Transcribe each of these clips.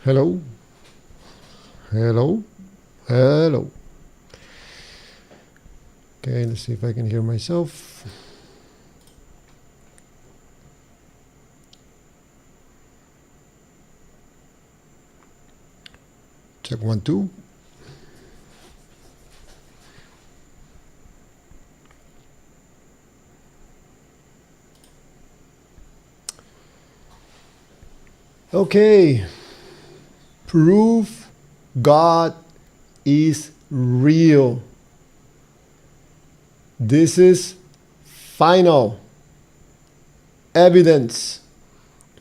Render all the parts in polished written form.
Hello? Hello? Hello? Okay, let's see if I can hear myself. Check 1, 2. Okay. Prove God is real. This is final evidence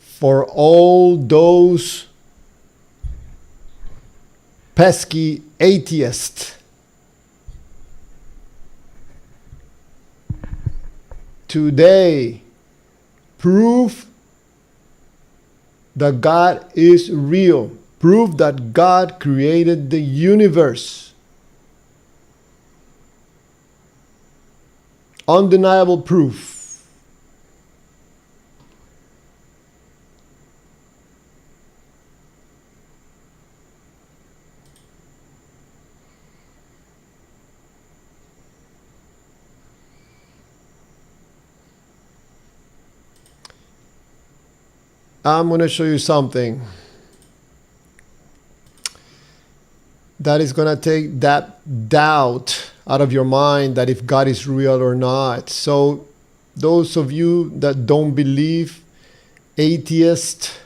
for all those pesky atheists. Today, prove that God is real. Prove that God created the universe. Undeniable proof. I'm going to show you something that is going to take that doubt out of your mind that if God is real or not. So those of you that don't believe, atheist,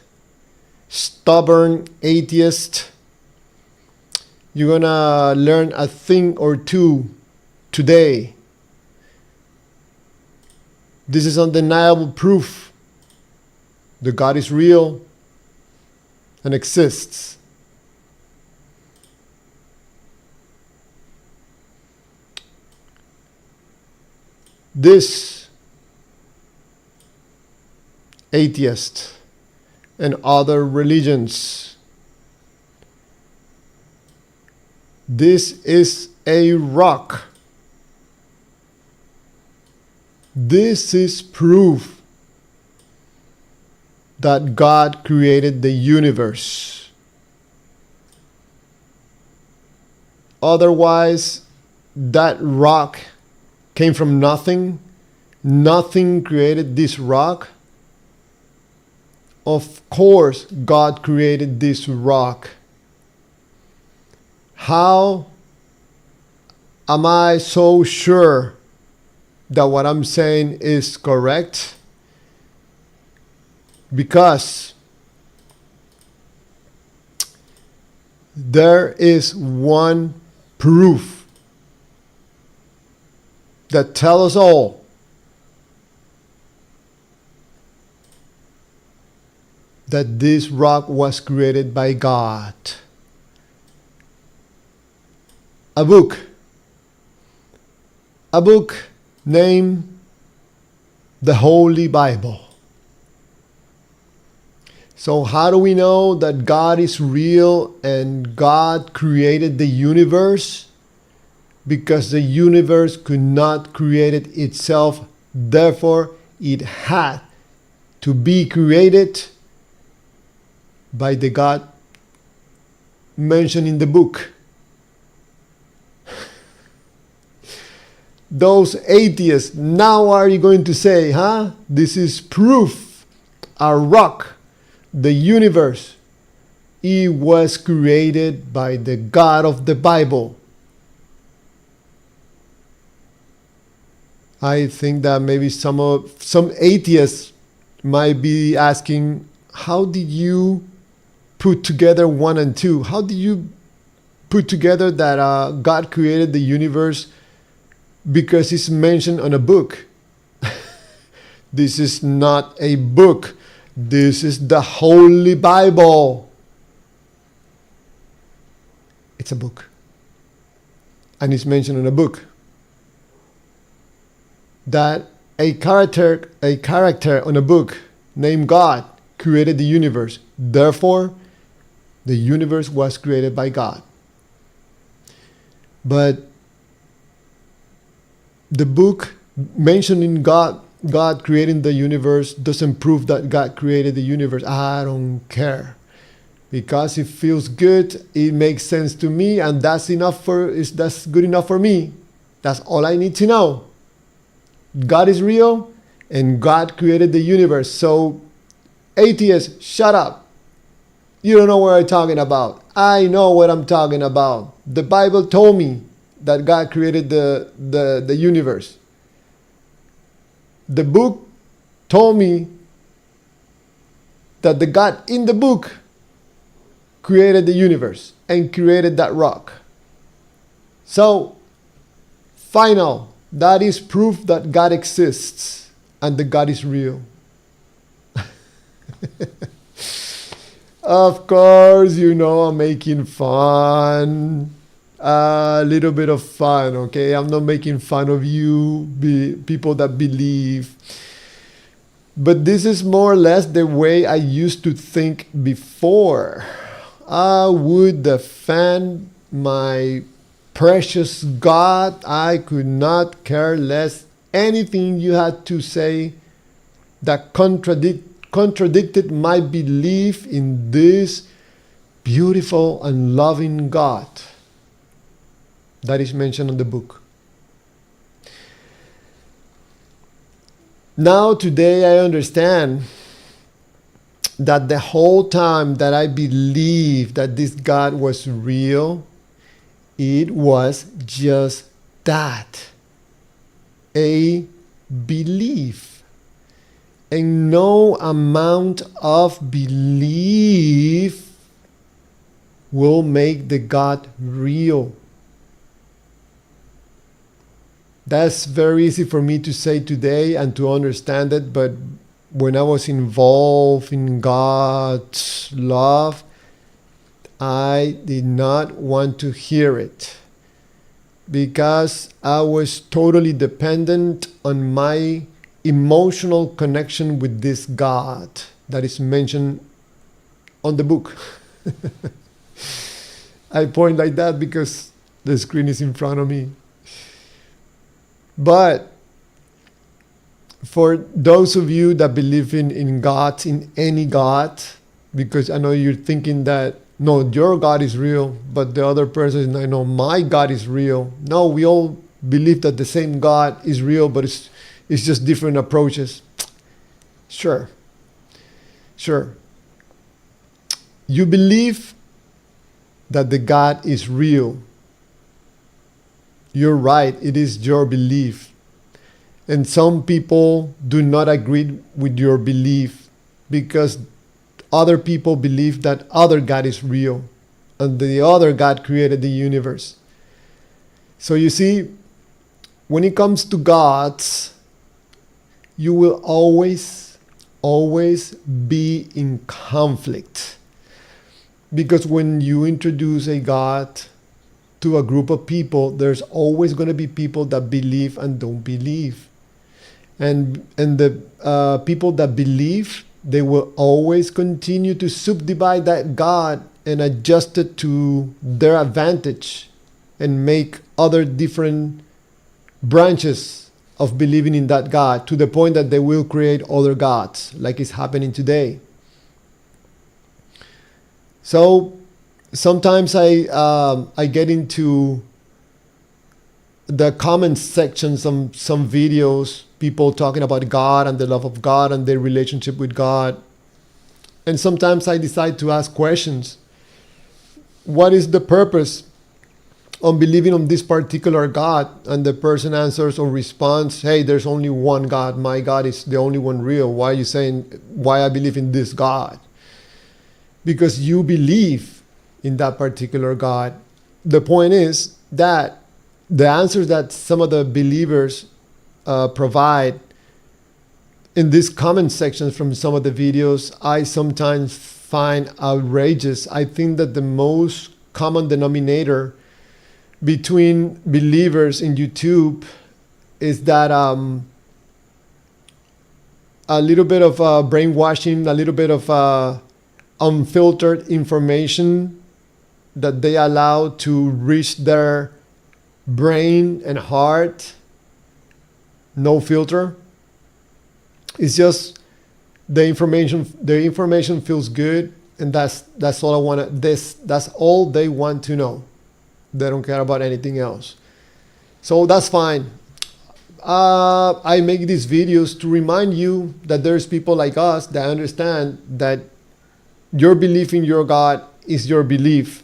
stubborn atheist, you're going to learn a thing or two today. This is undeniable proof that God is real and exists. This atheist and other religions, this is a rock. This is proof that God created the universe. Otherwise, that rock came from nothing. Nothing created this rock. Of course, God created this rock. How am I so sure that what I'm saying is correct? Because there is one proof that tells us all that this rock was created by God. A book named the Holy Bible. So how do we know that God is real and God created the universe? Because the universe could not create it itself. Therefore, it had to be created by the God mentioned in the book. Those atheists, now are you going to say, this is proof, a rock, the universe, it was created by the God of the Bible. I think that maybe some atheists might be asking, how did you put together 1 and 2? How did you put together that God created the universe because it's mentioned on a book? This is not a book. This is the Holy Bible. It's a book. And it's mentioned in a book that a character on a book named God created the universe. Therefore, the universe was created by God. But the book mentioning God creating the universe doesn't prove that God created the universe. I don't care. because it feels good, it makes sense to me, and that's good enough for me. That's all I need to know. God is real, and God created the universe. So, atheists, shut up. You don't know what I'm talking about. I know what I'm talking about. The Bible told me that God created the universe. The book told me that the God in the book created the universe and created that rock. So, final, that is proof that God exists and that God is real. Of course, I'm making fun. A little bit of fun, okay? I'm not making fun of you, people that believe. But this is more or less the way I used to think before. I would defend my precious God. I could not care less anything you had to say that contradicted my belief in this beautiful and loving God that is mentioned in the book. Now, today, I understand that the whole time that I believed that this God was real, it was just that, a belief. And no amount of belief will make the God real. That's very easy for me to say today and to understand it, but when I was involved in God's love, I did not want to hear it because I was totally dependent on my emotional connection with this God that is mentioned on the book. I point like that because the screen is in front of me. But for those of you that believe in God, in any God, because I know you're thinking that, no, your God is real, but the other person, I know my God is real. No, we all believe that the same God is real, but it's just different approaches. Sure. You believe that the God is real. You're right, it is your belief. And some people do not agree with your belief because other people believe that other God is real and the other God created the universe. So you see, when it comes to gods, you will always be in conflict. Because when you introduce a God to a group of people, there's always going to be people that believe and don't believe. And the people that believe, they will always continue to subdivide that God and adjust it to their advantage and make other different branches of believing in that God to the point that they will create other gods, like is happening today. So sometimes I get into the comments sections of some videos, people talking about God and the love of God and their relationship with God. And sometimes I decide to ask questions. What is the purpose on believing on this particular God? And the person answers or responds, hey, there's only one God. My God is the only one real. Why are you saying why I believe in this God? Because you believe in that particular God. The point is that the answers that some of the believers provide in these comment sections from some of the videos, I sometimes find outrageous. I think that the most common denominator between believers in YouTube is that a little bit of brainwashing, a little bit of unfiltered information that they allow to reach their brain and heart, no filter. It's just the information feels good And that's all I want to, that's all they want to know. They don't care about anything else. So that's fine. I make these videos to remind you that there's people like us that understand that your belief in your God is your belief.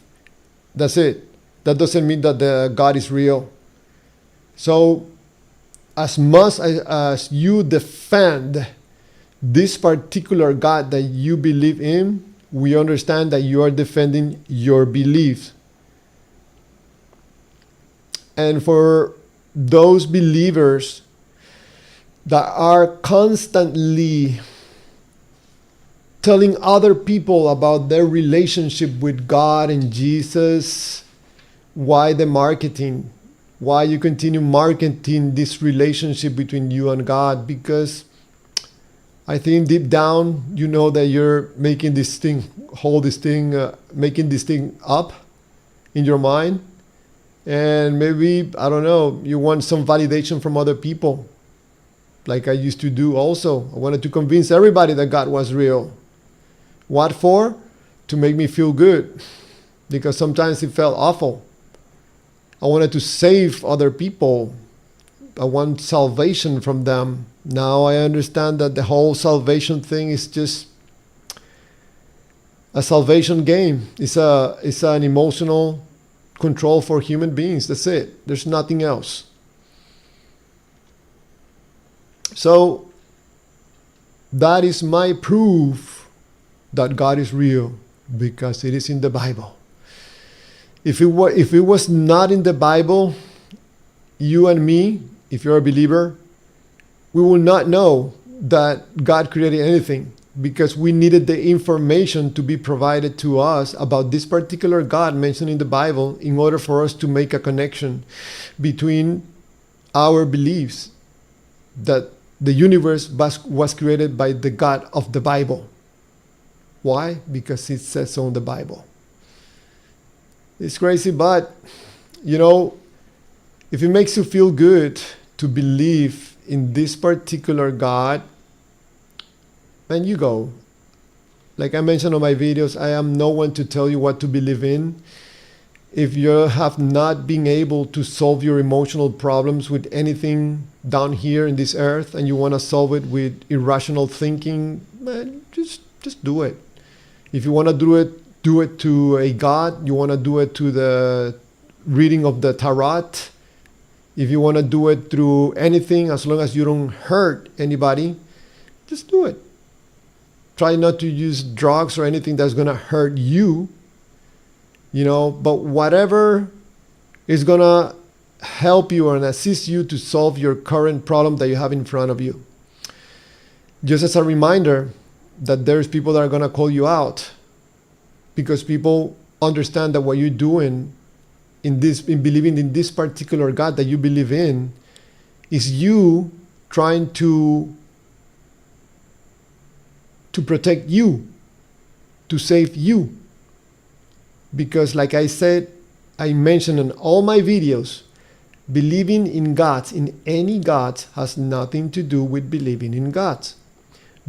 That's it. That doesn't mean that the God is real. So as much as you defend this particular God that you believe in, we understand that you are defending your beliefs. And for those believers that are constantly telling other people about their relationship with God and Jesus, why the marketing? Why you continue marketing this relationship between you and God? Because I think deep down, you know that you're making this thing, making this thing up in your mind. And maybe, I don't know, you want some validation from other people, like I used to do also. I wanted to convince everybody that God was real. What for? To make me feel good, because sometimes it felt awful. I wanted to save other people. I want salvation from them. Now I understand that the whole salvation thing is just a salvation game. It's an emotional control for human beings. That's it. There's nothing else. So that is my proof that God is real, because it is in the Bible. If it was not in the Bible, you and me, if you're a believer, we will not know that God created anything, because we needed the information to be provided to us about this particular God mentioned in the Bible in order for us to make a connection between our beliefs that the universe was created by the God of the Bible. Why? Because it says so in the Bible. It's crazy, but you know, if it makes you feel good to believe in this particular God, then you go. Like I mentioned on my videos, I am no one to tell you what to believe in. If you have not been able to solve your emotional problems with anything down here in this earth, and you want to solve it with irrational thinking, man, just do it. If you want to do it to a God. You want to do it to the reading of the Tarot. If you want to do it through anything, as long as you don't hurt anybody, just do it. Try not to use drugs or anything that's going to hurt you, you know, but whatever is going to help you and assist you to solve your current problem that you have in front of you. Just as a reminder that there's people that are going to call you out, because people understand that what you're doing in believing in this particular God that you believe in is you trying to protect you, to save you. Because like I said, I mentioned in all my videos, believing in God, in any God, has nothing to do with believing in God.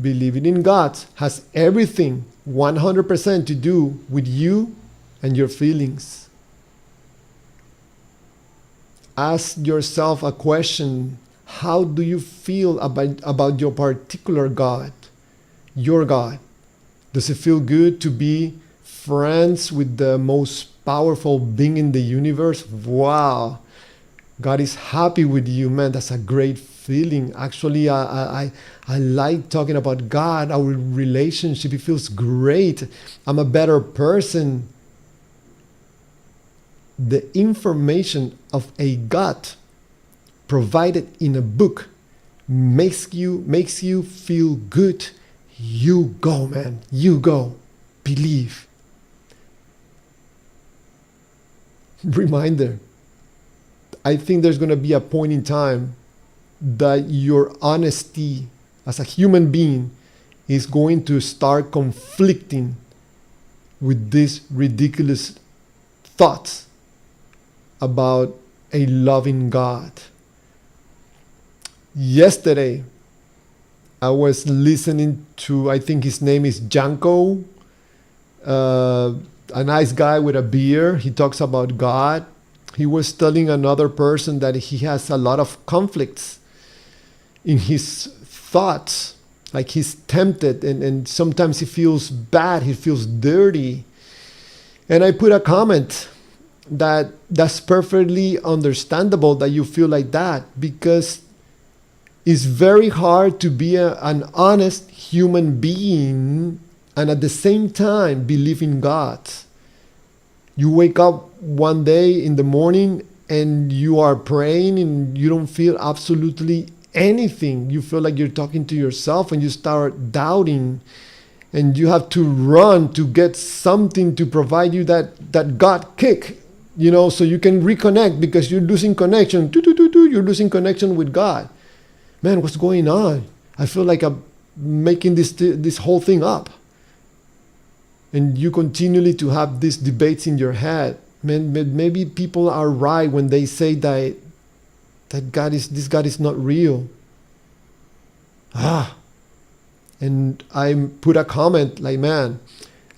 Believing in God has everything, 100% to do with you and your feelings. Ask yourself a question. How do you feel about your particular God? Your God. Does it feel good to be friends with the most powerful being in the universe? Wow. God is happy with you, man. That's a great feeling. Actually, I like talking about God, our relationship. It feels great. I'm a better person. The information of a God provided in a book makes you feel good. You go, man. You go. Believe. Reminder. I think there's going to be a point in time that your honesty as a human being is going to start conflicting with these ridiculous thoughts about a loving God. Yesterday, I was listening to, I think his name is Janko. a nice guy with a beard. He talks about God. He was telling another person that he has a lot of conflicts in his thoughts. Like he's tempted, and sometimes he feels bad, he feels dirty. And I put a comment that that's perfectly understandable that you feel like that, because it's very hard to be an honest human being and at the same time believe in God. You wake up one day in the morning and you are praying and you don't feel absolutely anything. You feel like you're talking to yourself and you start doubting, and you have to run to get something to provide you that God kick, so you can reconnect, because you're losing connection. You're losing connection with God. Man, what's going on? I feel like I'm making this whole thing up. And you continually to have these debates in your head. Man, maybe people are right when they say that this God is not real. And I put a comment like, man,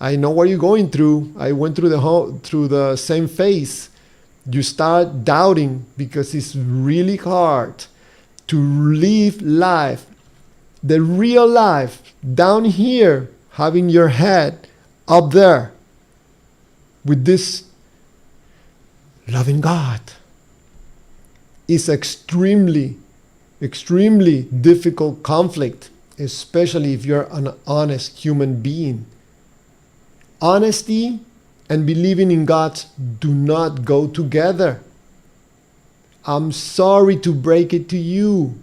I know what you're going through. I went through the same phase. You start doubting because it's really hard to live life, the real life, down here, having your head up there with this loving God. It's extremely, extremely difficult conflict, especially if you're an honest human being. Honesty and believing in God do not go together. I'm sorry to break it to you.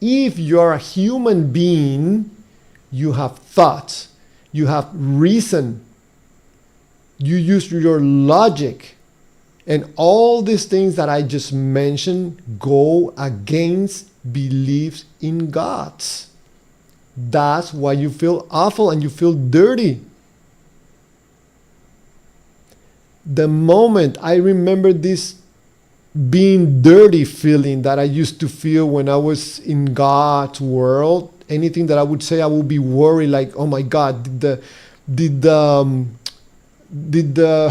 If you're a human being, you have thoughts, you have reason, you use your logic, and all these things that I just mentioned go against beliefs in God. That's why you feel awful and you feel dirty. The moment I remember this being dirty feeling that I used to feel when I was in God's world, anything that I would say, I would be worried, like, oh my God, did the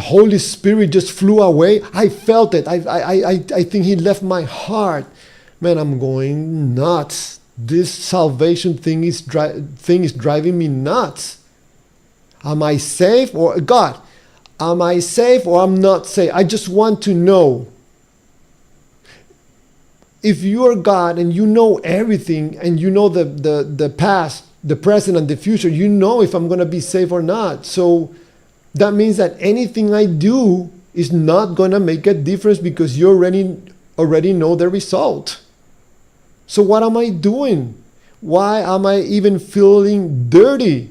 Holy Spirit just flew away? I felt it. I think He left my heart. Man, I'm going nuts. This salvation thing is driving me nuts. Am I safe? Or God, am I safe or I'm not safe? I just want to know. If you are God and you know everything, and you know the past, the present, and the future, you know if I'm going to be safe or not. So that means that anything I do is not going to make a difference, because you already know the result. So what am I doing? Why am I even feeling dirty?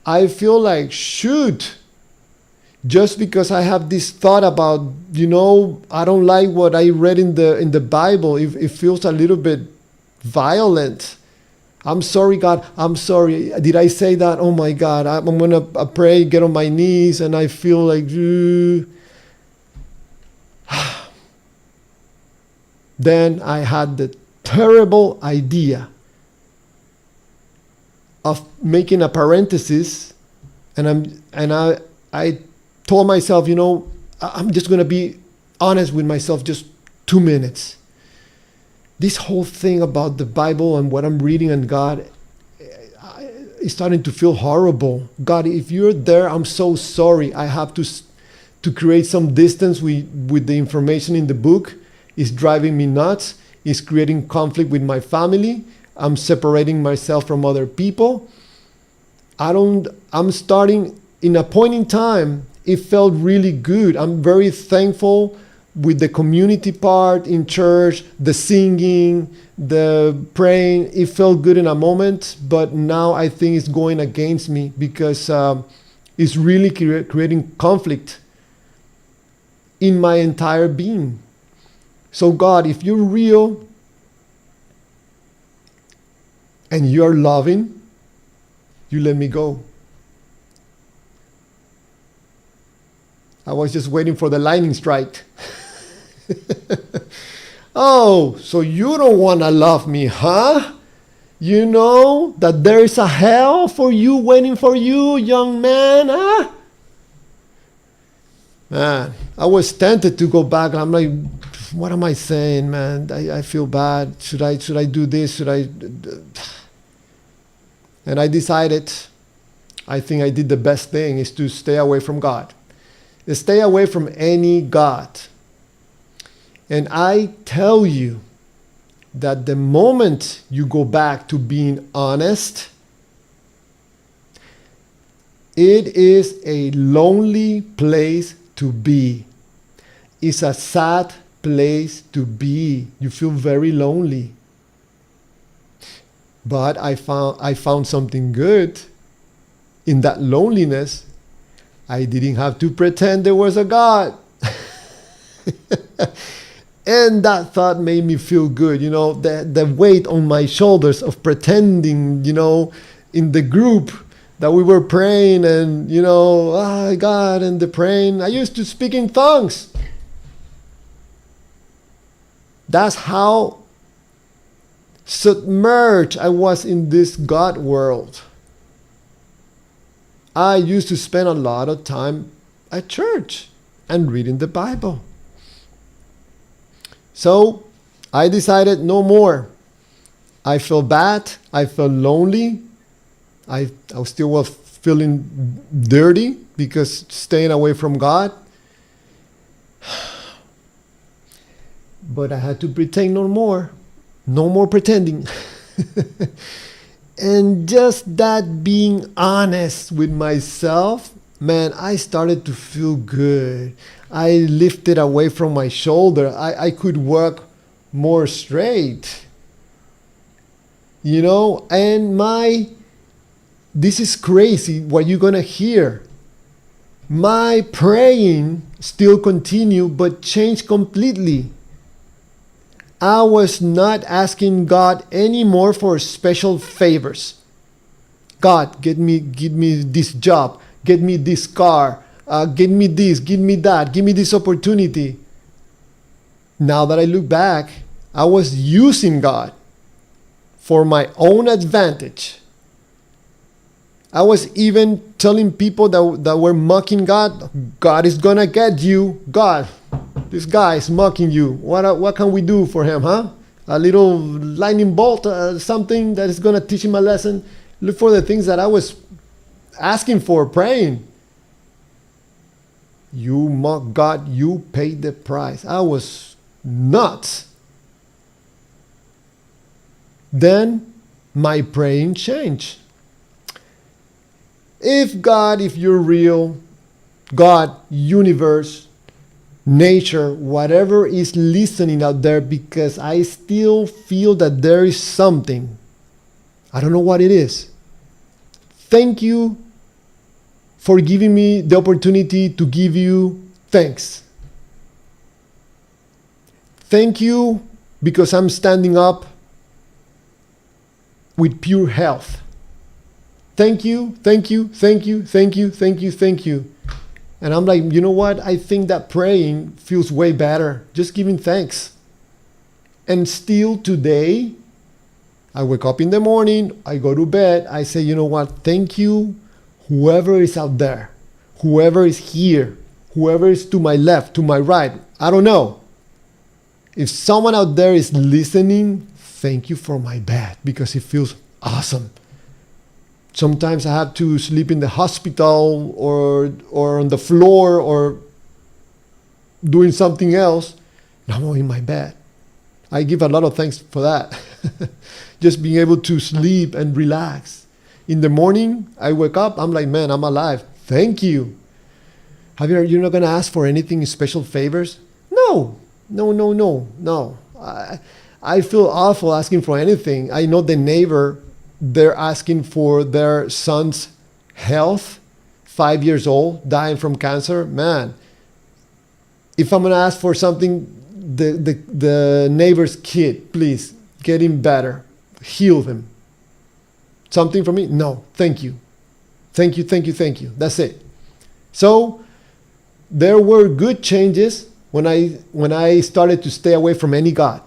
I feel like, shoot, just because I have this thought about, I don't like what I read in the Bible. It feels a little bit violent. I'm sorry, God. I'm sorry. Did I say that? Oh my God. I'm going to pray, get on my knees, and I feel like, Then I had the terrible idea of making a parenthesis, and I told myself, I'm just going to be honest with myself, just 2 minutes. This whole thing about the Bible and what I'm reading and God is starting to feel horrible. God, if you're there, I'm so sorry. I have to create some distance with the information in the book. It's driving me nuts. It's creating conflict with my family. I'm separating myself from other people. I'm starting, in a point in time, it felt really good. I'm very thankful with the community part in church, the singing, the praying. It felt good in a moment, but now I think it's going against me, because it's really creating conflict in my entire being. So God, if you're real and you're loving, you let me go. I was just waiting for the lightning strike. Oh, so you don't want to love me, huh? You know that there is a hell for you waiting for you, young man, huh? Man, I was tempted to go back. I'm like, what am I saying, man? I feel bad. Should I do this? Should I? And I decided, I think I did the best thing is to stay away from God. Stay away from any God. And I tell you that the moment you go back to being honest, it is a lonely place to be. It's a sad place to be. You feel very lonely. But I found something good in that loneliness. I didn't have to pretend there was a God. And that thought made me feel good. You know, the weight on my shoulders of pretending, you know, in the group that we were praying and, you know, oh God, and the praying. I used to speak in tongues. That's how submerged I was in this God world. I used to spend a lot of time at church and reading the Bible. So I decided no more. I felt bad. I felt lonely. I still was feeling dirty because staying away from God. But I had to pretend no more. No more pretending. And just that being honest with myself, man, I started to feel good. I lifted away from my shoulder. I could walk more straight. You know, and this is crazy what you're going to hear. My praying still continued, but changed completely. I was not asking God anymore for special favors. God, give me this job, get me this car, give me this, give me that, give me this opportunity. Now that I look back, I was using God for my own advantage. I was even telling people that were mocking God, God is gonna get you. God, this guy is mocking you. What can we do for him, huh? A little lightning bolt, something that is gonna teach him a lesson. Look for the things that I was asking for, praying. You mock God, you paid the price. I was nuts. Then my praying changed. If you're real, God, universe, nature, whatever is listening out there, because I still feel that there is something. I don't know what it is. Thank you for giving me the opportunity to give you thanks. Thank you because I'm standing up with pure health. Thank you, thank you, thank you, thank you, thank you, thank you. And I'm like, you know what? I think that praying feels way better. Just giving thanks. And still today, I wake up in the morning, I go to bed, I say, you know what? Thank you, whoever is out there, whoever is here, whoever is to my left, to my right. I don't know. If someone out there is listening, thank you for my bed because it feels awesome. Sometimes I have to sleep in the hospital or on the floor or doing something else. Now I'm in my bed. I give a lot of thanks for that. Just being able to sleep and relax. In the morning, I wake up, I'm like, man, I'm alive. Thank you. Javier, you're not going to ask for anything special favors? No. I feel awful asking for anything. I know the neighbor, they're asking for their son's health, 5 years old, dying from cancer. Man, if I'm going to ask for something, the neighbor's kid, please, get him better. Heal him. Something for me? No, thank you. Thank you. That's it. So there were good changes when I started to stay away from any God.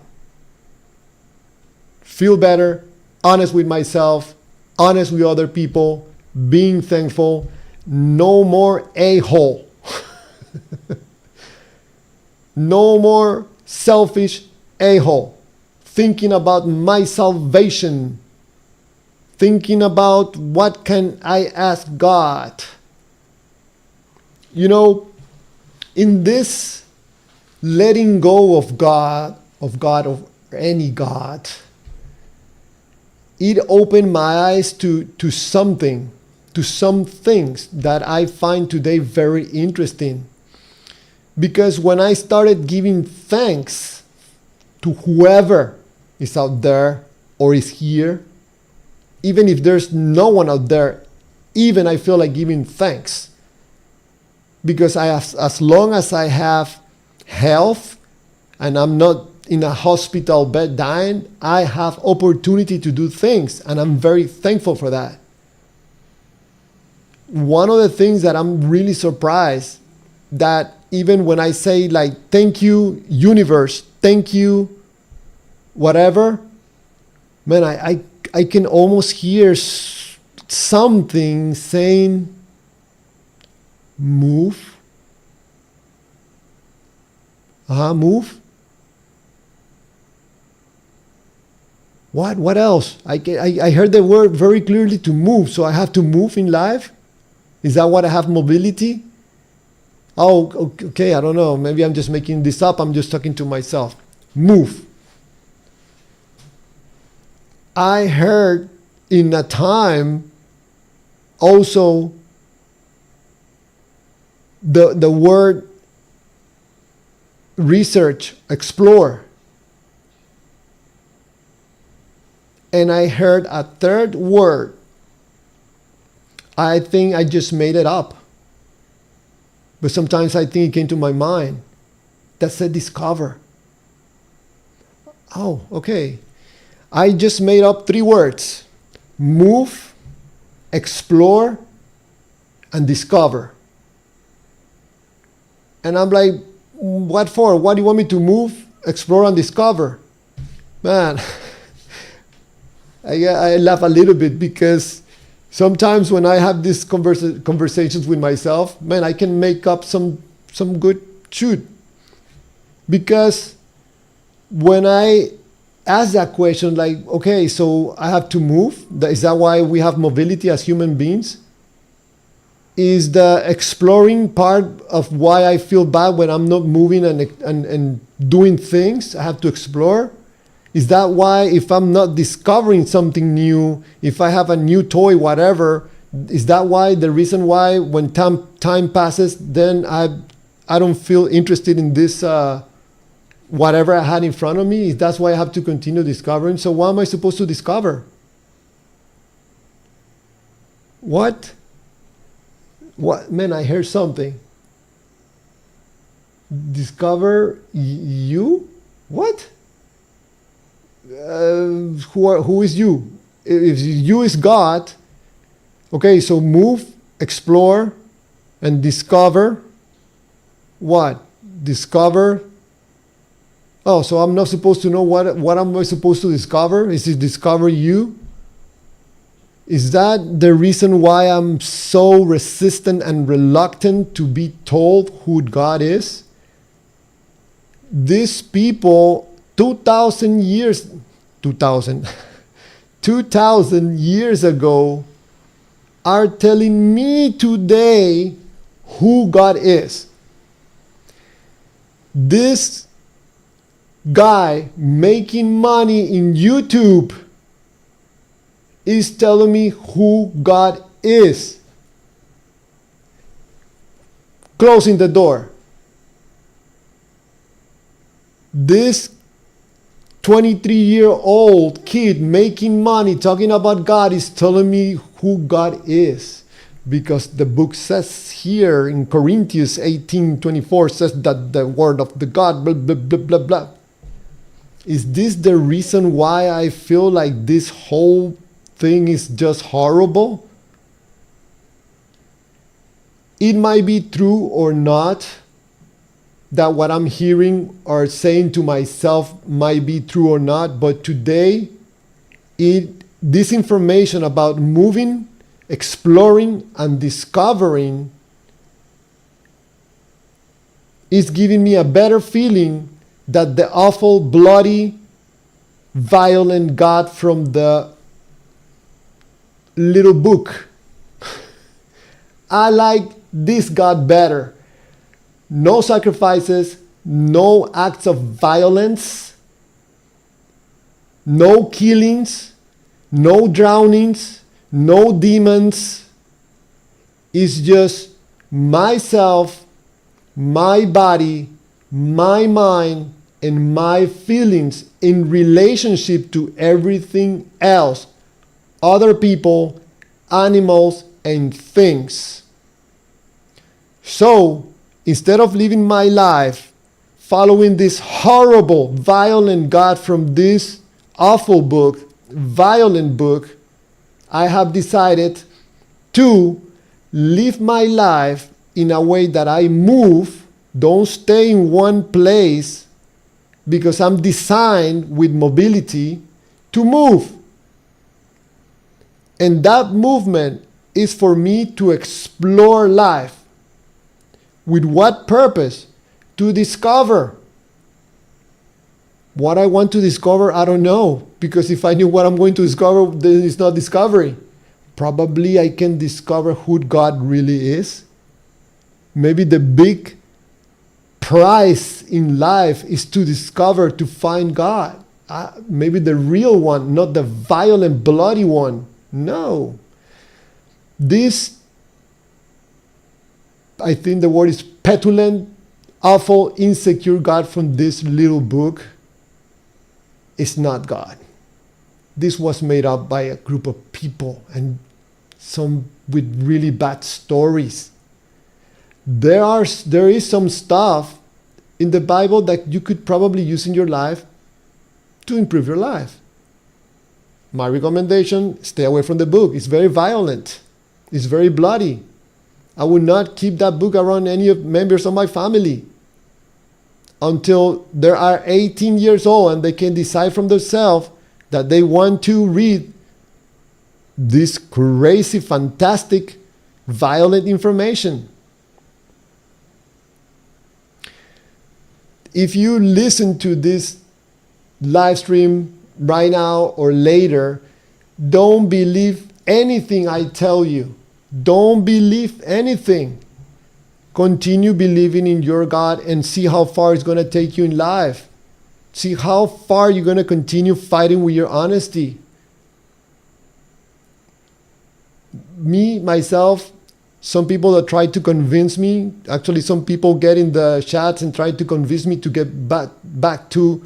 Feel better, honest with myself, honest with other people, being thankful. No more a-hole. No more selfish a-hole. Thinking about my salvation. Thinking about what can I ask God. You know, in this letting go of God, of any God, it opened my eyes to some things that I find today very interesting. Because when I started giving thanks to whoever is out there or is here, even if there's no one out there, even I feel like giving thanks. Because as long as I have health and I'm not in a hospital bed dying, I have opportunity to do things, and I'm very thankful for that. One of the things that I'm really surprised, that even when I say like, thank you, universe, thank you, whatever, man, I can almost hear something saying, move. Move. What else? I heard the word very clearly, to move. So I have to move in life? Is that what I have, mobility? Oh, okay, I don't know. Maybe I'm just making this up. I'm just talking to myself. Move. I heard in a time also the word research, explore. And I heard a third word. I think I just made it up. But sometimes I think it came to my mind. That said discover. Oh, okay. I just made up 3 words. Move, explore, and discover. And I'm like, what for? What do you want me to move, explore, and discover? Man, I laugh a little bit, because sometimes when I have these conversations with myself, man, I can make up some good shoot. Because when I ask that question, like, okay, so I have to move. Is that why we have mobility as human beings? Is the exploring part of why I feel bad when I'm not moving and doing things? I have to explore. Is that why, if I'm not discovering something new, if I have a new toy, whatever, is that why, the reason why when time passes, then I don't feel interested in this whatever I had in front of me? That's why I have to continue discovering. So what am I supposed to discover? What? Man, I heard something. Discover you? What? Who is you? If you is God, okay, so move, explore, and discover. What? Discover. Oh, so I'm not supposed to know what am I supposed to discover? Is it discover you? Is that the reason why I'm so resistant and reluctant to be told who God is? These people, 2,000 years ago, are telling me today who God is. This guy making money in YouTube is telling me who God is. Closing the door. This 23-year-old kid making money talking about God is telling me who God is. Because the book says here in Corinthians 18:24 says that the word of the God, blah, blah, blah, blah, blah. Is this the reason why I feel like this whole thing is just horrible? It might be true or not that what I'm hearing or saying to myself might be true or not, but today this information about moving, exploring, and discovering is giving me a better feeling than the awful, bloody, violent God from the little book. I like this God better. No sacrifices, no acts of violence, no killings, no drownings, no demons. It's just myself, my body, my mind, and my feelings in relationship to everything else, other people, animals, and things. So, instead of living my life following this horrible, violent God from this awful book, violent book, I have decided to live my life in a way that I move, don't stay in one place, because I'm designed with mobility to move. And that movement is for me to explore life. With what purpose? To discover. What I want to discover, I don't know. Because if I knew what I'm going to discover, then it's not discovery. Probably I can discover who God really is. Maybe the big prize in life is to discover, to find God. Maybe the real one, not the violent, bloody one. No. This, I think the word is petulant, awful, insecure God from this little book is not God. This was made up by a group of people, and some with really bad stories. There is some stuff in the Bible that you could probably use in your life to improve your life. My recommendation, stay away from the book. It's very violent. It's very bloody. I would not keep that book around any of members of my family until they are 18 years old and they can decide from themselves that they want to read this crazy, fantastic, violent information. If you listen to this live stream right now or later, don't believe anything I tell you. Don't believe anything. Continue believing in your God and see how far it's going to take you in life. See how far you're going to continue fighting with your honesty. Me, myself, some people that try to convince me, actually some people get in the chats and try to convince me to get back to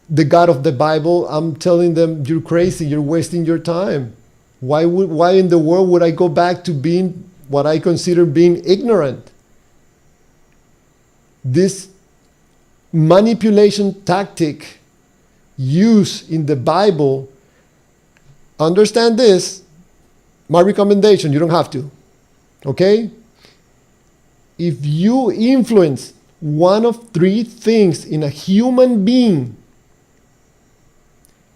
the God of the Bible. I'm telling them, you're crazy, you're wasting your time. Why in the world would I go back to being what I consider being ignorant? This manipulation tactic used in the Bible, understand this, my recommendation, you don't have to. Okay? If you influence one of three things in a human being,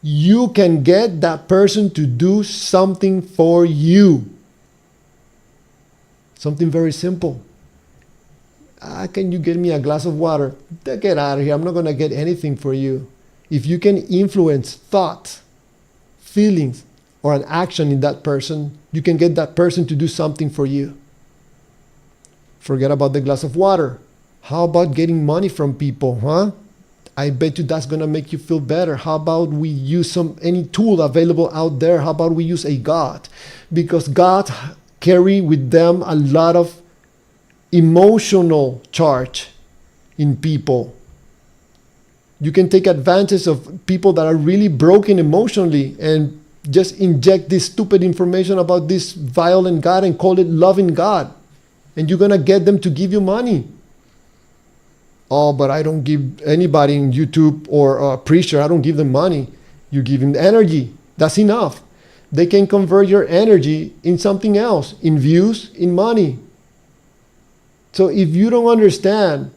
you can get that person to do something for you. Something very simple. Can you get me a glass of water? Get out of here. I'm not going to get anything for you. If you can influence thoughts, feelings, or an action in that person, you can get that person to do something for you. Forget about the glass of water. How about getting money from people, huh? I bet you that's going to make you feel better. How about we use any tool available out there? How about we use a God? Because God carry with them a lot of emotional charge in people. You can take advantage of people that are really broken emotionally and just inject this stupid information about this violent God and call it loving God. And you're going to get them to give you money. Oh, but I don't give anybody in YouTube or a preacher, I don't give them money. You give them energy. That's enough. They can convert your energy in something else, in views, in money. So if you don't understand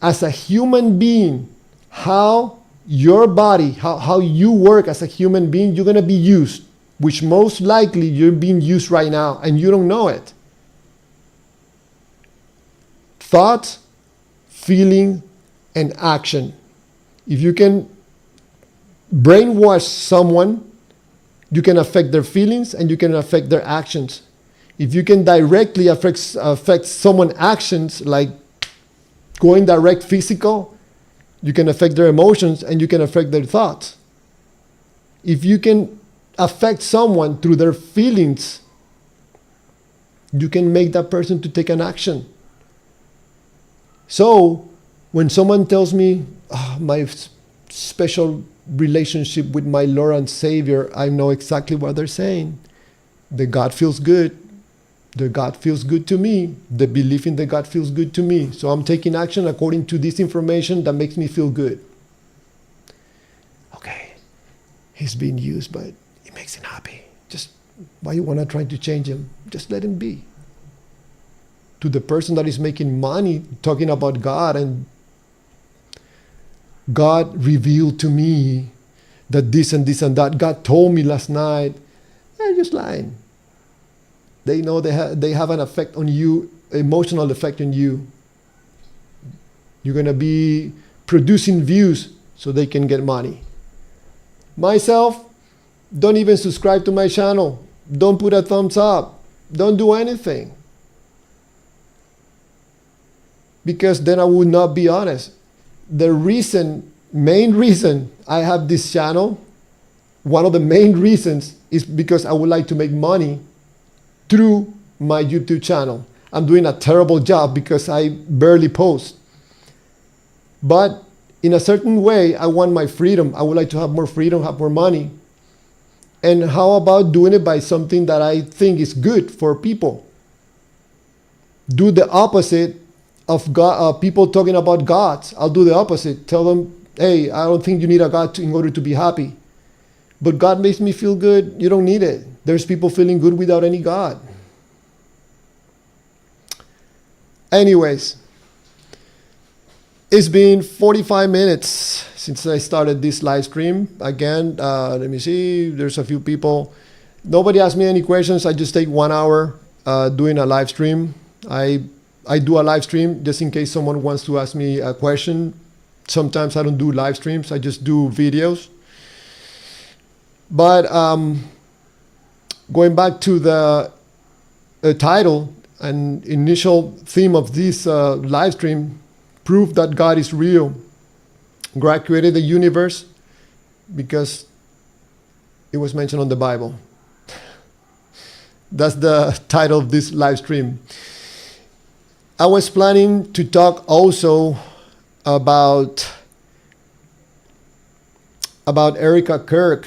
as a human being how your body, how you work as a human being, you're going to be used. which most likely you're being used right now and you don't know it. Thought, feeling, and action. If you can brainwash someone, you can affect their feelings and you can affect their actions. If you can directly affect someone's actions, like going direct physical, you can affect their emotions and you can affect their thoughts. If you can affect someone through their feelings, you can make that person to take an action. So when someone tells me, my special relationship with my Lord and Savior, I know exactly what they're saying. The God feels good. The God feels good to me. The belief in the God feels good to me. So I'm taking action according to this information that makes me feel good. Okay, he's being used, but it makes him happy. Just why you want to try to change him? Just let him be. To the person that is making money talking about God, and God revealed to me that this and this and that. God told me last night. They're just lying. They know they have an effect on you, emotional effect on you. You're going to be producing views so they can get money. Myself, don't even subscribe to my channel. Don't put a thumbs up. Don't do anything. Because then I would not be honest. The main reason I have this channel, one of the main reasons is because I would like to make money through my YouTube channel. I'm doing a terrible job because I barely post. But in a certain way, I want my freedom. I would like to have more freedom, have more money. And how about doing it by something that I think is good for people? Do the opposite of God, people talking about gods. I'll do the opposite. Tell them, hey, I don't think you need a God in order to be happy. But God makes me feel good. You don't need it. There's people feeling good without any God. Anyways, it's been 45 minutes since I started this live stream. Again, let me see. There's a few people. Nobody asked me any questions. I just take 1 hour doing a live stream. I do a live stream just in case someone wants to ask me a question. Sometimes I don't do live streams. I just do videos. But going back to the title and initial theme of this live stream, proof that God is real. God created the universe because it was mentioned on the Bible. That's the title of this live stream. I was planning to talk also about Erica Kirk.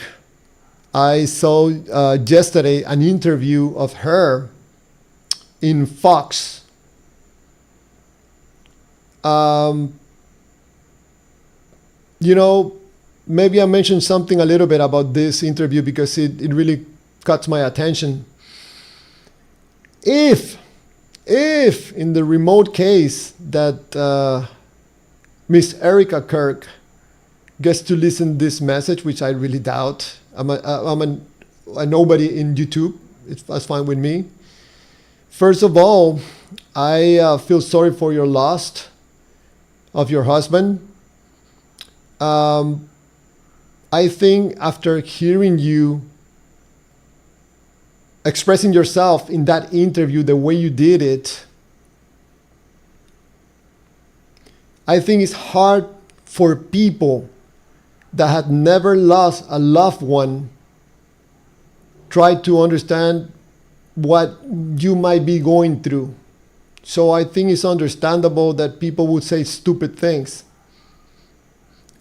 I saw yesterday an interview of her in Fox. Maybe I mentioned something a little bit about this interview because it really caught my attention. If in the remote case that Miss Erica Kirk gets to listen this message, which I really doubt. I'm a nobody in YouTube. That's fine with me. First of all, I feel sorry for your loss of your husband. I think after hearing you expressing yourself in that interview the way you did it, I think it's hard for people that had never lost a loved one try to understand what you might be going through. So I think it's understandable that people would say stupid things,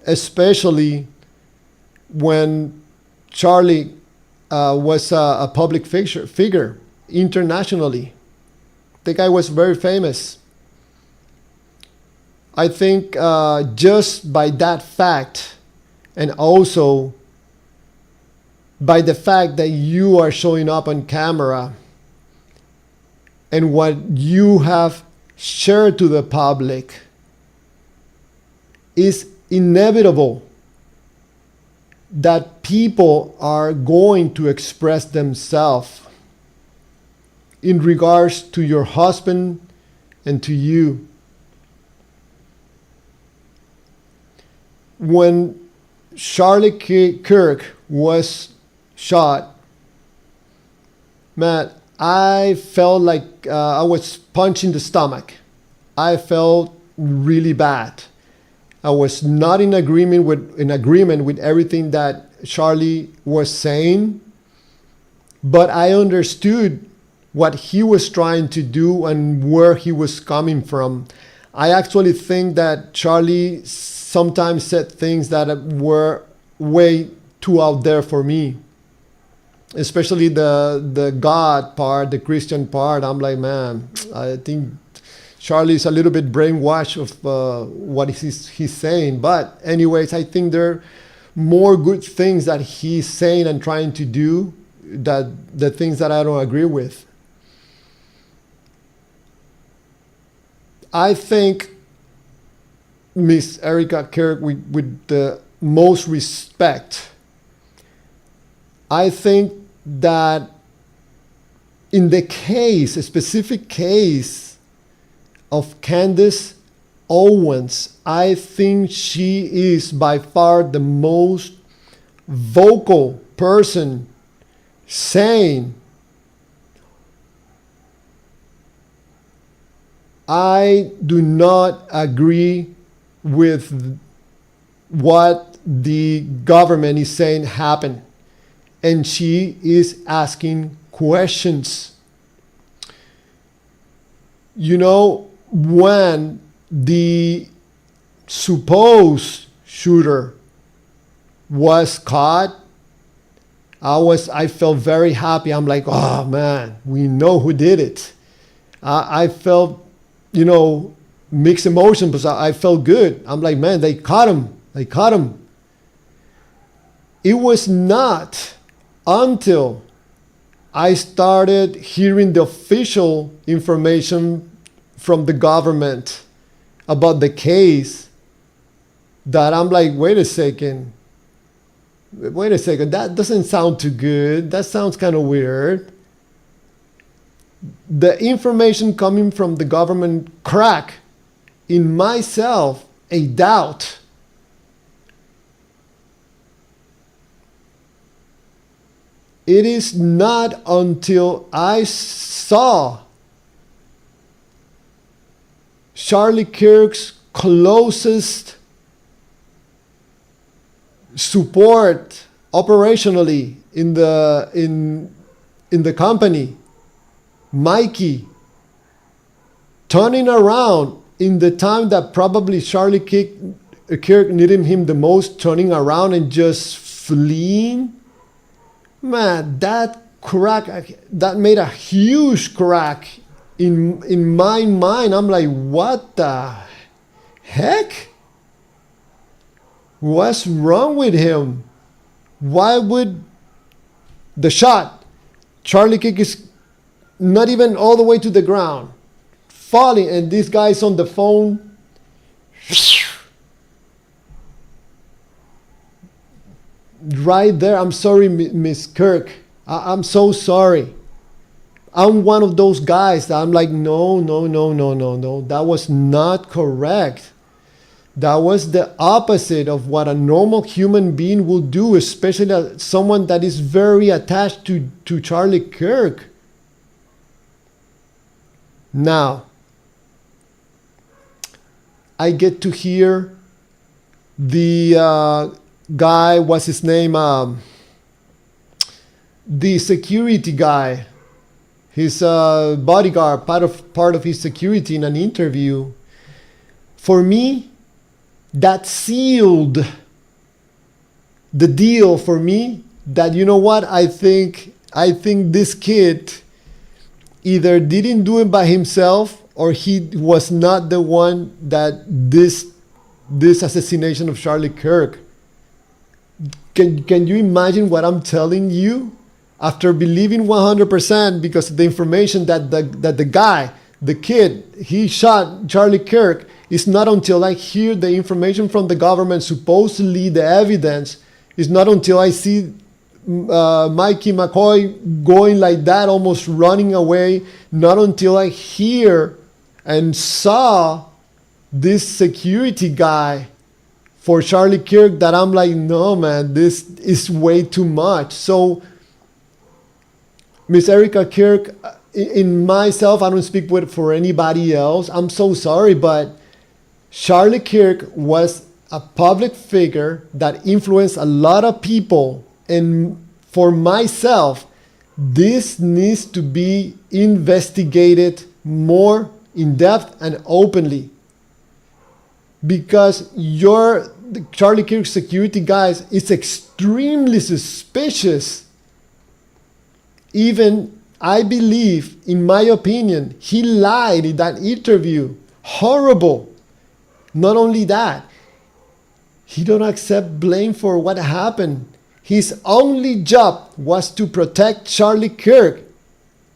especially when Charlie was a public figure internationally. The guy was very famous. I think just by that fact, and also by the fact that you are showing up on camera and what you have shared to the public is inevitable that people are going to express themselves in regards to your husband and to you. When Charlie Kirk was shot, man, I felt like I was punched in the stomach. I felt really bad. I was not in agreement with everything that Charlie was saying, but I understood what he was trying to do and where he was coming from. I actually think that Charlie sometimes said things that were way too out there for me, especially the God part, the Christian part. I'm like, man, I think Charlie's a little bit brainwashed of what he's saying. But anyways, I think there are more good things that he's saying and trying to do that the things that I don't agree with. I think Miss Erica Kirk, with the most respect, I think that in the case, a specific case of Candace Owens, I think she is by far the most vocal person saying, I do not agree with what the government is saying happened. And she is asking questions. You know, when the supposed shooter was caught, I felt very happy. I'm like, oh man, we know who did it. I felt, mixed emotions, but I felt good. I'm like, man, they caught him. They caught him. It was not until I started hearing the official information from the government about the case that I'm like, wait a second, that doesn't sound too good. That sounds kind of weird. The information coming from the government cracked in myself a doubt. It is not until I saw Charlie Kirk's closest support operationally in the company, Mikey, turning around in the time that probably Charlie Kirk needed him the most, turning around and just fleeing. Man, that made a huge crack in my mind. I'm like, what the heck? What's wrong with him? Why would the shot, Charlie Kirk is not even all the way to the ground, falling, and this guy's on the phone. Right there. I'm sorry, Miss Kirk. I'm so sorry. I'm one of those guys that I'm like, no. That was not correct. That was the opposite of what a normal human being will do, especially someone that is very attached to Charlie Kirk. Now, I get to hear the guy, what's his name? The security guy, his bodyguard, part of his security in an interview. For me, that sealed the deal for me. That, you know what, I think this kid either didn't do it by himself, or he was not the one that this assassination of Charlie Kirk. Can you imagine what I'm telling you? After believing 100%, because of the information that the guy, the kid, he shot Charlie Kirk, it's not until I hear the information from the government, supposedly the evidence, It's not until I see Mikey McCoy going like that, almost running away, not until I hear and saw this security guy for Charlie Kirk that I'm like, no, man, this is way too much. So, Miss Erica Kirk, in myself, I don't speak for anybody else. I'm so sorry, but Charlie Kirk was a public figure that influenced a lot of people. And for myself, this needs to be investigated more in depth and openly. Because the Charlie Kirk security guys is extremely suspicious. Even, I believe, in my opinion, he lied in that interview. Horrible. Not only that, he don't accept blame for what happened. His only job was to protect Charlie Kirk,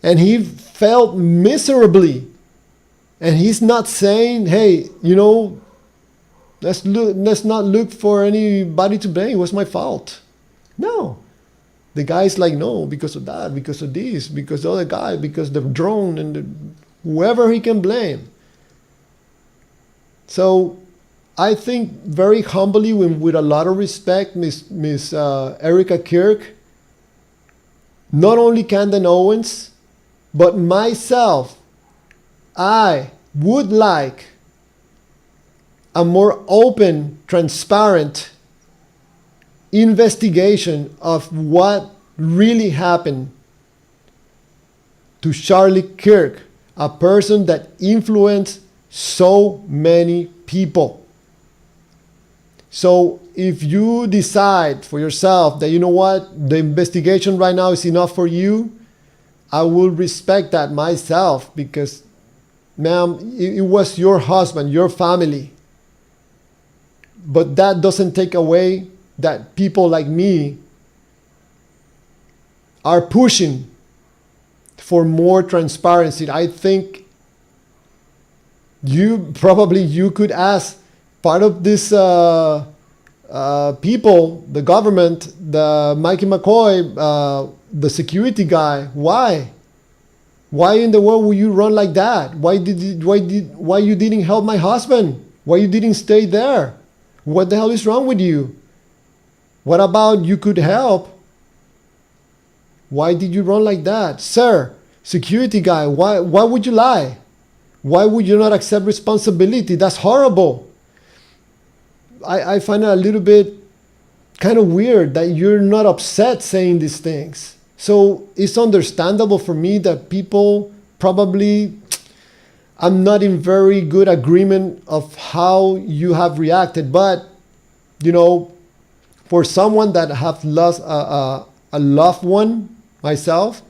and he failed miserably. And he's not saying, hey, let's not look for anybody to blame. It was my fault. No. The guy's like, no, because of that, because of this, because the other guy, because the drone and whoever he can blame. So I think very humbly, with a lot of respect, Miss Erica Kirk, not only Camden Owens, but myself, I would like a more open, transparent investigation of what really happened to Charlie Kirk, a person that influenced so many people. So if you decide for yourself that, you know what, the investigation right now is enough for you, I will respect that myself, because, ma'am, it was your husband, your family. But that doesn't take away that people like me are pushing for more transparency. I think you could ask part of this people, the government, the Mikey McCoy, the security guy, why in the world would you run like that? Why you didn't help my husband? Why you didn't stay there? What the hell is wrong with you? What about you could help? Why did you run like that? Sir, security guy, why would you lie? Why would you not accept responsibility? That's horrible. I find it a little bit kind of weird that you're not upset saying these things. So it's understandable for me that people probably, I'm not in very good agreement of how you have reacted. But, for someone that have lost a loved one, myself,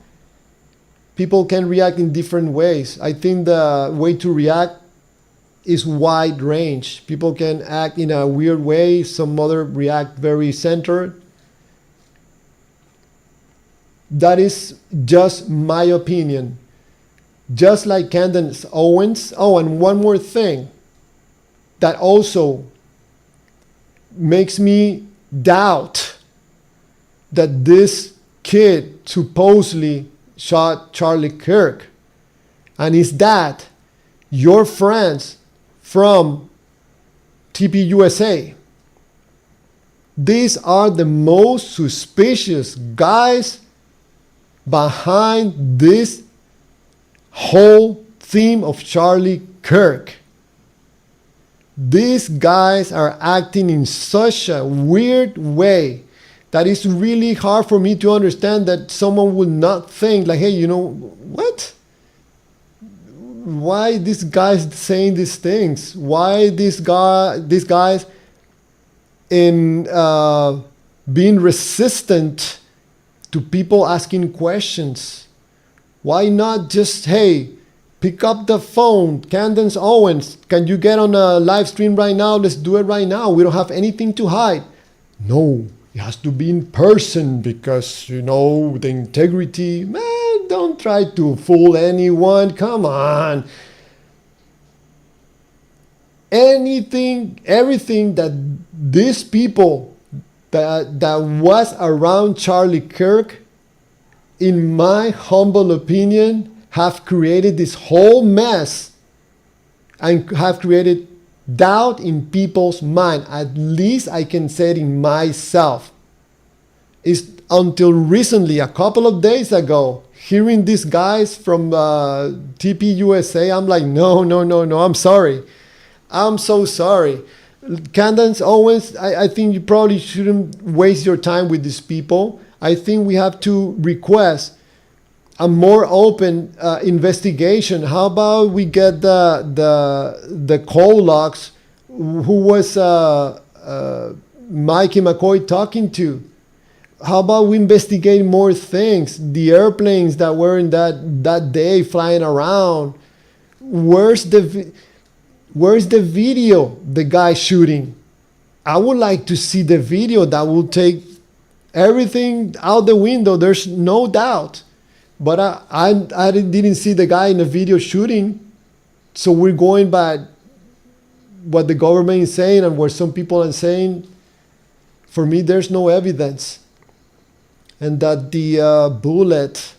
people can react in different ways. I think the way to react is wide range. People can act in a weird way. Some other react very centered. That is just my opinion. Just like Candace Owens. Oh, and one more thing that also makes me doubt that this kid supposedly shot Charlie Kirk. And is that your friends from TPUSA? These are the most suspicious guys behind this whole theme of Charlie Kirk. These guys are acting in such a weird way that it's really hard for me to understand that someone would not think like, hey, what? Why this guy's saying these things? Why these guys in being resistant to people asking questions? Why not just, hey, pick up the phone, Candace Owens, can you get on a live stream right now? Let's do it right now. We don't have anything to hide. No, it has to be in person because, the integrity. Man, don't try to fool anyone. Come on. Everything that these people that was around Charlie Kirk, in my humble opinion, have created this whole mess and have created doubt in people's mind. At least I can say it in myself. It's until recently, a couple of days ago, hearing these guys from TPUSA, I'm like, no, I'm sorry. I'm so sorry. Candace Owens, I think you probably shouldn't waste your time with these people. I think we have to request a more open investigation. How about we get the call logs who was Mikey McCoy talking to? How about we investigate more things? The airplanes that were in that day flying around. Where's the video? The guy shooting. I would like to see the video that will take everything out the window. There's no doubt. But I didn't see the guy in the video shooting. So we're going by what the government is saying and what some people are saying. For me, there's no evidence. And that the bullet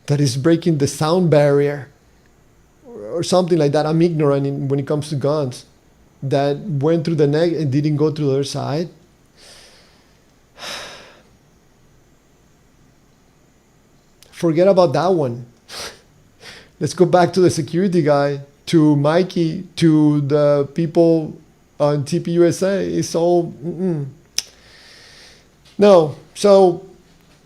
that is breaking the sound barrier or something like that, I'm ignorant when it comes to guns, that went through the neck and didn't go through the other side. Forget about that one. Let's go back to the security guy, to Mikey, to the people on TPUSA. It's all... No, so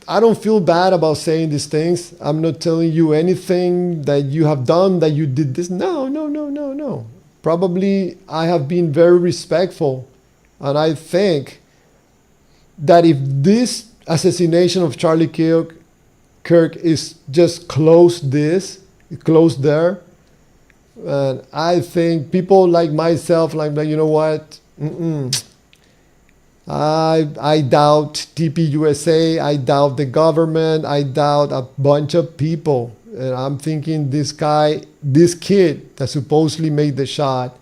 I don't feel bad about saying these things. I'm not telling you anything that you have done, that you did this. No. Probably I have been very respectful. And I think that if this assassination of Charlie Kirk is just closed there, and I think people like myself, like you know what? I doubt TPUSA, I doubt the government, I doubt a bunch of people. And I'm thinking this kid that supposedly made the shot,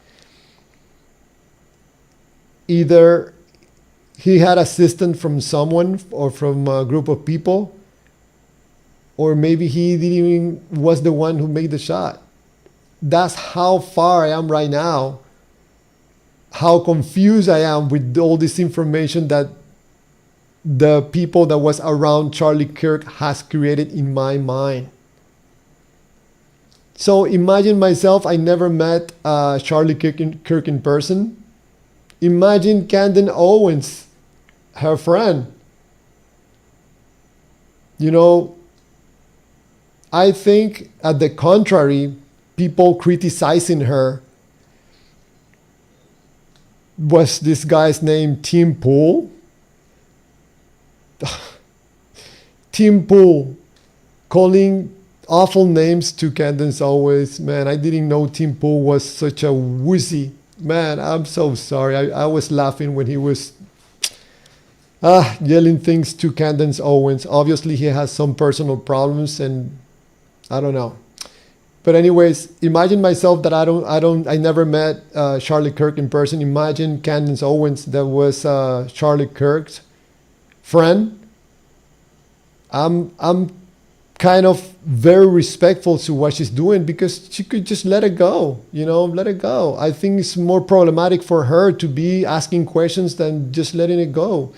either he had assistance from someone or from a group of people, or maybe he was the one who made the shot. That's how far I am right now. How confused I am with all this information that the people that was around Charlie Kirk has created in my mind. So imagine myself, I never met Charlie Kirk in person. Imagine Candace Owens, her friend. You know, I think at the contrary, people criticizing her, was this guy's name Tim Pool? Tim Pool calling awful names to Candace Owens. Man, I didn't know Tim Pool was such a wussy. Man, I'm so sorry. I was laughing when he was yelling things to Candace Owens. Obviously, he has some personal problems, and I don't know. But anyways, imagine myself that I never met Charlie Kirk in person. Imagine Candace Owens, that was Charlie Kirk's friend. I'm kind of very respectful to what she's doing, because she could just let it go, let it go. I think it's more problematic for her to be asking questions than just letting it go.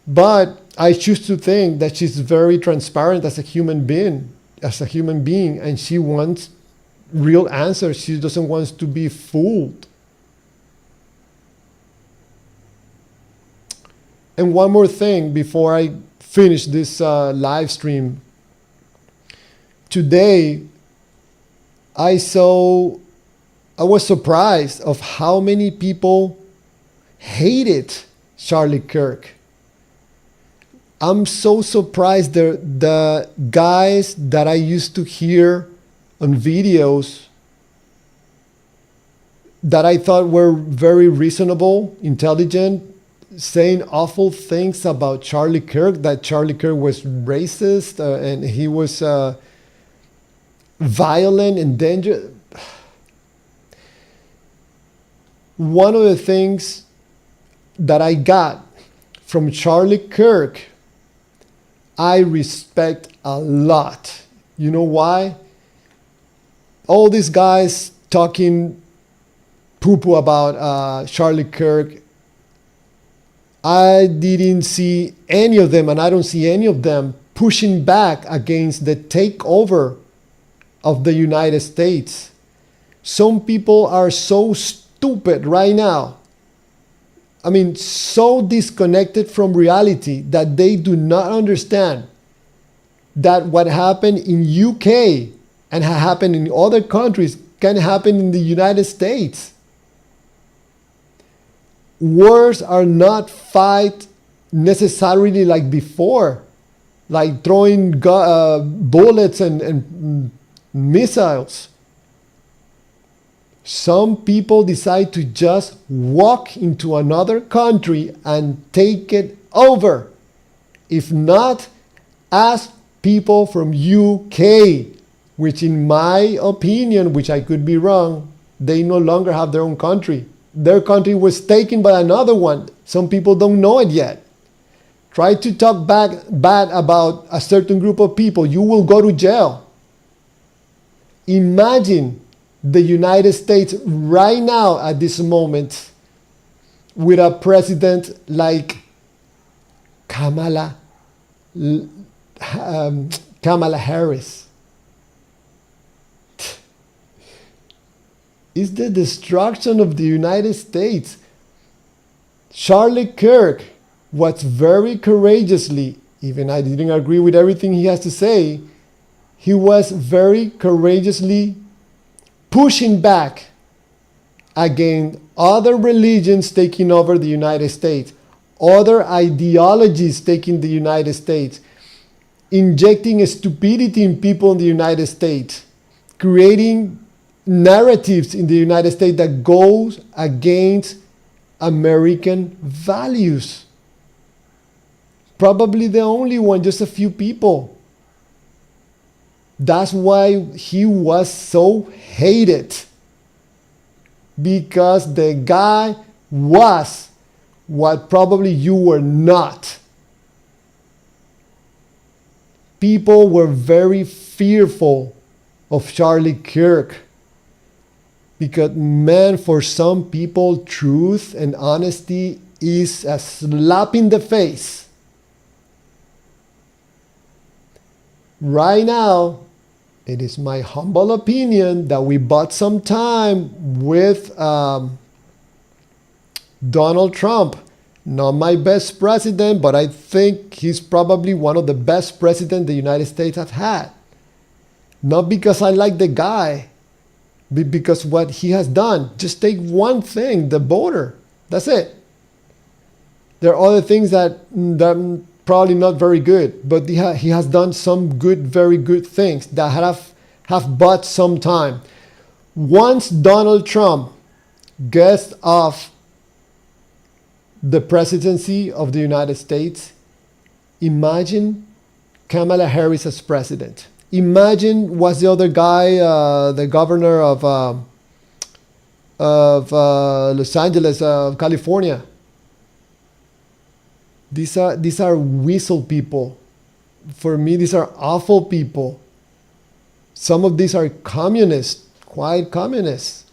But I choose to think that she's very transparent as a human being, and she wants real answers. She doesn't want to be fooled. And one more thing before I finish this live stream. Today, I was surprised of how many people hated Charlie Kirk. I'm so surprised the guys that I used to hear on videos that I thought were very reasonable, intelligent, saying awful things about Charlie Kirk, that Charlie Kirk was racist and he was violent and dangerous. One of the things that I got from Charlie Kirk, I respect a lot. You know why? All these guys talking poo-poo about Charlie Kirk, I didn't see any of them, and I don't see any of them pushing back against the takeover of the United States. Some people are so stupid right now. I mean, so disconnected from reality that they do not understand that what happened in UK and happened in other countries can happen in the United States. Wars are not fight necessarily like before, like throwing bullets and missiles. Some people decide to just walk into another country and take it over. If not, ask people from UK, which in my opinion, which I could be wrong, they no longer have their own country. Their country was taken by another one. Some people don't know it yet. Try to talk bad about a certain group of people, you will go to jail. Imagine the United States right now at this moment with a president like Kamala Harris. It's the destruction of the United States. Charlie Kirk was very courageously, even I didn't agree with everything he has to say, he was very courageously pushing back against other religions taking over the United States, other ideologies taking the United States, injecting stupidity in people in the United States, creating narratives in the United States that goes against American values. Probably the only one, just a few people. That's why he was so hated. Because the guy was what probably you were not. People were very fearful of Charlie Kirk. Because, man, for some people, truth and honesty is a slap in the face. Right now, it is my humble opinion that we bought some time with Donald Trump. Not my best president, but I think he's probably one of the best presidents the United States has had. Not because I like the guy, but because what he has done. Just take one thing, the border. That's it. There are other things that probably not very good, but he has done some good, very good things that have bought some time. Once Donald Trump gets off the presidency of the United States, imagine Kamala Harris as president. Imagine what's the other guy, the governor of Los Angeles, California. These are whistle people. For me, these are awful people. Some of these are communists, quite communists.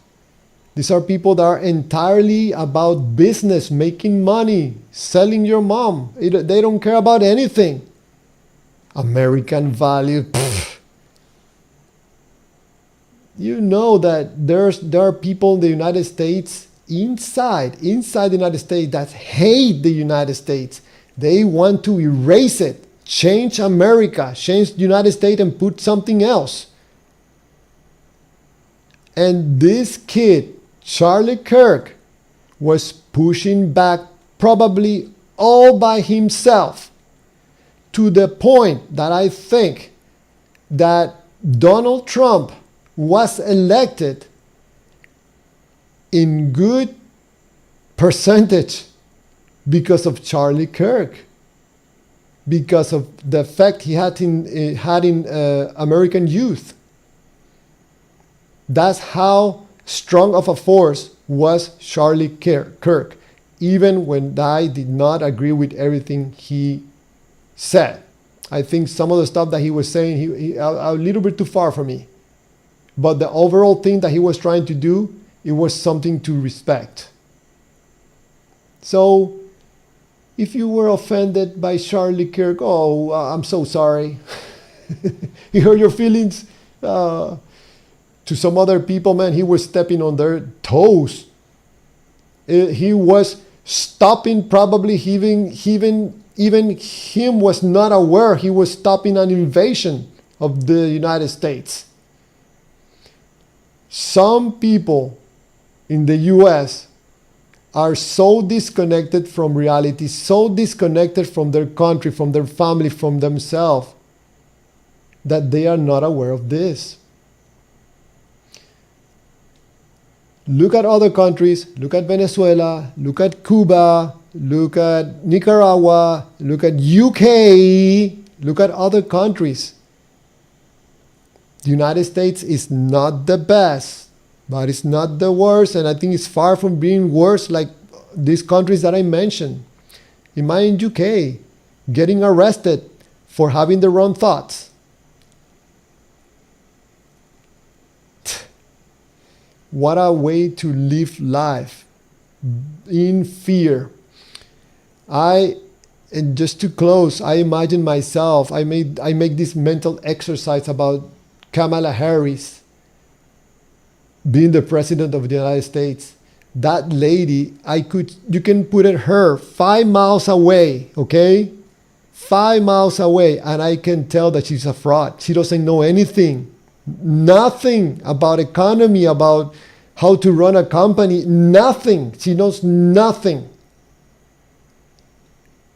These are people that are entirely about business, making money, selling your mom. They don't care about anything. American value. Pfft. You know that there are people in the United States inside the United States that hate the United States. They want to erase it, change America, change the United States and put something else. And this kid, Charlie Kirk, was pushing back probably all by himself, to the point that I think that Donald Trump was elected in good percentage because of Charlie Kirk, because of the effect he had in American youth. That's how strong of a force was Charlie Kirk. even when I did not agree with everything he said. I think some of the stuff that he was saying, he a little bit too far for me. But the overall thing that he was trying to do, it was something to respect. So, if you were offended by Charlie Kirk, oh, I'm so sorry. He hurt your feelings. To some other people, man, he was stepping on their toes. He was stopping, probably even him was not aware he was stopping an invasion of the United States. Some people in the US are so disconnected from reality, so disconnected from their country, from their family, from themselves, that they are not aware of this. Look at other countries, look at Venezuela, look at Cuba, look at Nicaragua, look at UK, look at other countries. The United States is not the best, but it's not the worst, and I think it's far from being worse like these countries that I mentioned. Imagine UK getting arrested for having the wrong thoughts. What a way to live life in fear. And just to close, I imagine myself, I make this mental exercise about Kamala Harris being the president of the United States. That lady, you can put her 5 miles away, okay? 5 miles away, and I can tell that she's a fraud. She doesn't know anything. Nothing about economy, about how to run a company, nothing. She knows nothing.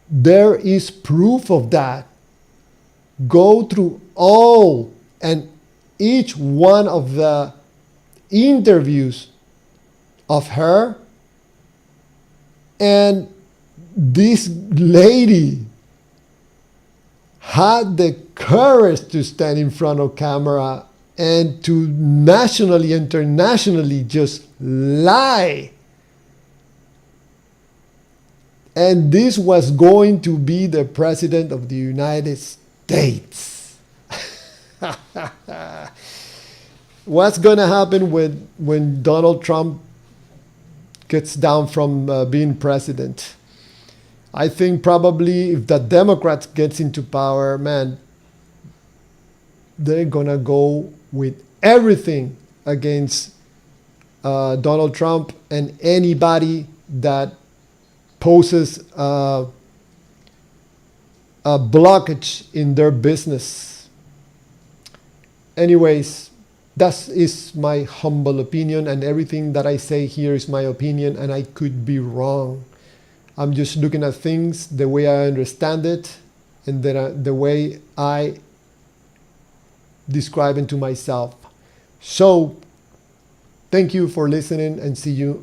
There is proof of that. Go through all and each one of the interviews of her, and this lady had the courage to stand in front of camera and to nationally, internationally just lie. And this was going to be the president of the United States. What's going to happen when Donald Trump gets down from being president? I think probably if the Democrats gets into power, man, they're going to go with everything against Donald Trump and anybody that poses a blockage in their business. Anyways, that is my humble opinion, and everything that I say here is my opinion, and I could be wrong. I'm just looking at things the way I understand it and the way I describe it to myself. So, thank you for listening, and see you